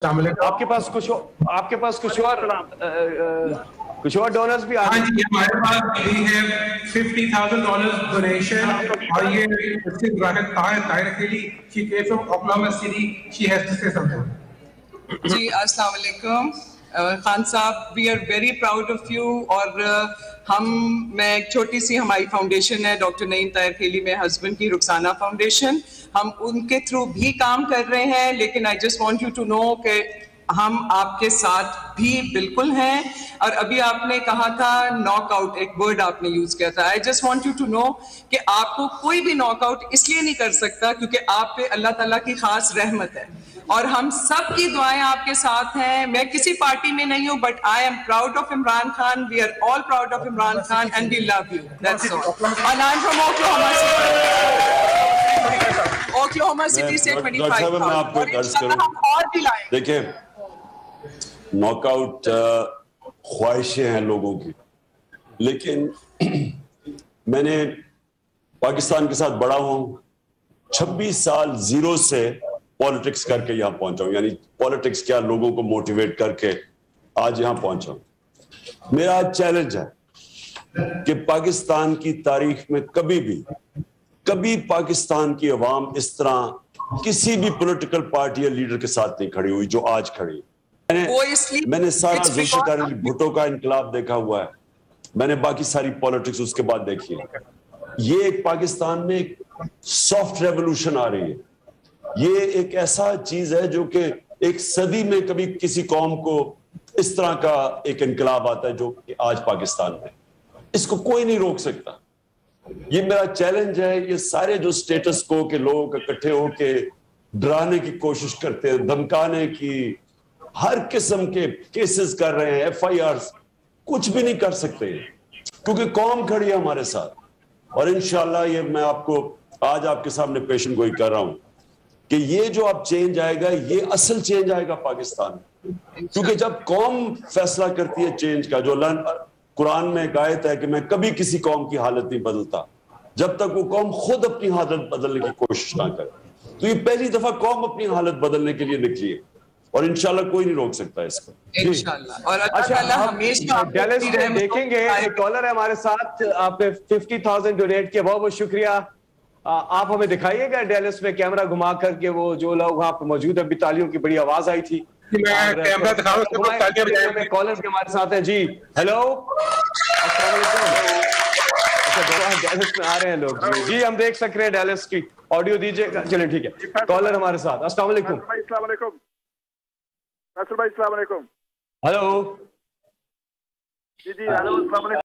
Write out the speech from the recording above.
آپ کے پاس کچھ اور ڈونرز بھی ہاں جی، ہمارے پاس بھی ہے $50,000 ڈونیشن، اور یہ طاہر اکیلی she came from Oklahoma City. She has to say something. جی السلام علیکم خان صاحب، we are very proud of you. اور میں ایک چھوٹی سی ہماری فاؤنڈیشن ہے ڈاکٹر نعیم طاہر کھیلی میں ہسبینڈ کی رخسانہ فاؤنڈیشن، ہم ان کے تھرو بھی کام کر رہے ہیں، لیکن I just want you to know کہ ہم آپ کے ساتھ بھی بالکل ہیں. اور ابھی آپ نے کہا تھا ناک آؤٹ، ایک ورڈ آپ نے یوز کیا تھا. I just want you to know کہ آپ کو کوئی بھی ناک آؤٹ اس لیے نہیں کر سکتا کیونکہ آپ پہ اللہ تعالیٰ کی خاص رحمت ہے، اور ہم سب کی دعائیں آپ کے ساتھ ہیں. میں کسی پارٹی میں نہیں ہوں، but I am proud of Imran Khan. We are all proud of Imran Khan and we love you. That's all. And I am from Oklahoma city سے 25,000 اور بھی لائیں. دیکھیں، ناک آؤٹ خواہشیں ہیں لوگوں کی، لیکن میں نے پاکستان کے ساتھ بڑا ہوں، 26 سال زیرو سے پالیٹکس کر کے یہاں پہنچا ہوں، یعنی پالیٹکس کیا، لوگوں کو موٹیویٹ کر کے آج یہاں پہنچا ہوں. میرا چیلنج ہے کہ پاکستان کی تاریخ میں کبھی پاکستان کی عوام اس طرح کسی بھی پولیٹیکل پارٹی یا لیڈر کے ساتھ نہیں کھڑی ہوئی جو آج کھڑی. میں نے سارا ذوالفقار علی بھٹو کا انقلاب دیکھا ہوا ہے، میں نے باقی ساری پالیٹکس اس کے بعد دیکھی ہے. یہ ایک پاکستان میں ایک سافٹ ریولوشن آ رہی ہے. یہ ایک ایسا چیز ہے جو کہ ایک صدی میں کبھی کسی قوم کو اس طرح کا ایک انقلاب آتا ہے جو کہ آج پاکستان میں، اس کو کوئی نہیں روک سکتا. یہ میرا چیلنج ہے. یہ سارے جو سٹیٹس کو کہ لوگ اکٹھے ہو کے ڈرانے کی کوشش کرتے ہیں، دھمکانے کی، ہر قسم کے کیسز کر رہے ہیں، FIRs، کچھ بھی نہیں کر سکتے کیونکہ قوم کھڑی ہے ہمارے ساتھ. اور انشاءاللہ یہ میں آپ کو آج آپ کے سامنے پیشن گوئی کر رہا ہوں کہ یہ جو اب چینج آئے گا، یہ اصل چینج آئے گا پاکستان میں. کیونکہ جب قوم فیصلہ کرتی ہے چینج کا، جو قرآن میں ایک آیت ہے کہ میں کبھی کسی قوم کی حالت نہیں بدلتا جب تک وہ قوم خود اپنی حالت بدلنے کی کوشش نہ کرے. تو یہ پہلی دفعہ قوم اپنی حالت بدلنے کے لیے نکلی ہے، اور انشاءاللہ کوئی نہیں روک سکتا اس کو. انشاءاللہ. ڈیلس میں دیکھیں گے ایک کالر ہے ہمارے ساتھ، آپ نے 50,000 ڈونیٹ کیا، بہت بہت شکریہ. آپ ہمیں دکھائیے گا ڈیلس میں کیمرہ گھما کر کے وہ جو لوگ وہاں پہ موجود ہیں. ابھی تالیوں کی بڑی آواز آئی تھی. کالر بھی ہمارے ساتھ ہیں. جی ہیلو، السلام علیکم. ڈیلس میں آ رہے ہیں لوگ. جی ہم دیکھ سک رہے ہیں ڈیلس کی آڈیو دیجیے گا. چلیں ٹھیک ہے، کالر ہمارے ساتھ. السلام علیکم. السلام علیکم ناصر بھائی، السلام علیکم. ہیلو. جی ہیلو، السلام علیکم.